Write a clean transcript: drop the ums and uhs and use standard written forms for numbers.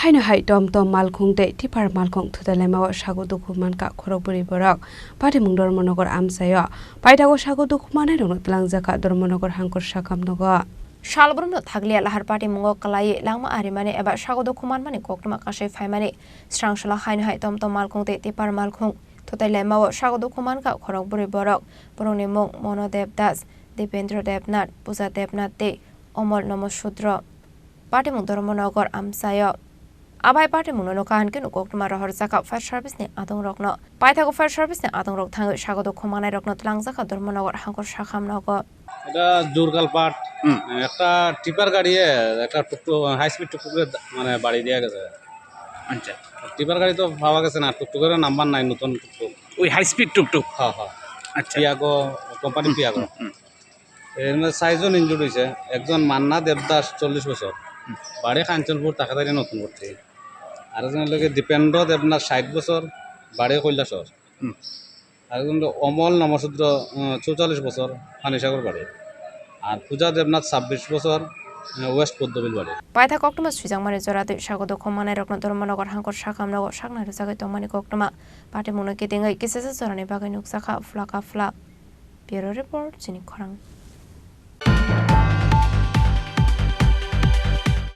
Haino hai Tomtom Malkhung de Tripura Malkhung Thuthailaimao Sago Dukhumankha Khorokbrwi Borok Pati mung Dormonogor amsayo Paitago Sago Dukhumanai rong tlangjaka Dormonogor hangkor sakam nogo Shalbrumno thaglia lahar pati mungo kalai langma arimani eba Sago Dukhumanmani koktuma kasai phaimani strangshala haino hai Tomtom Malkhung de Tripura Malkhung Thuthailaimao Sago Dukhumankha Khorokbrwi Borok Borokni mung Mono Devdas Dipendra Devnath Puja Devnath de Omol Nomosudro Pati mung Dormonogor amsayo Abai party muno kahan ke nukok tuma rohor zaka fire service ne adong rokno paithago fire service ne adong rok thang Sago Dukhumanai rokno tlang zaka dormonogor hangkor sakham nogo এটা জোরগাল পাট একটা tipper গাড়ি একটা টুকটুক high speed টুকটুকের মানে বাড়ি দেওয়া গেছে আচ্ছা টিপার গাড়ি তো পাওয়া গেছে না টুকটুকের নাম্বার নাই নতুন টুকটুক ওই হাই স্পিড টুকটুক হ্যাঁ হ্যাঁ আচ্ছা পিয়াগো কোম্পানি পিয়াগো এর মধ্যে 6 জন ইনজুর্ড হয়েছে একজন মান্না দেবদাস 40 বছর বাড়ি কাঞ্চনপুর তাকাতারি নতুন করতে আরেকজন লোকে দীপেন্দ্র দেবনাথ 60 বছর বাড়ি কৈলাসর আরেকজন অমল নমশূদ্র 44 বছর ফানিসাগর বাড়ি আর পূজা দেবনাথ 26 বছর ওয়েস্ট পদ্মবিল বাড়ি paitha koktuma sujangmani jorate Sago Dukhumanai rokno dormonogor hangkor sakham nogo sakna rusagai tomani koktuma party muno kedingai kisese jorani bagai nuksakha flaka fla bureau report Chini Khorang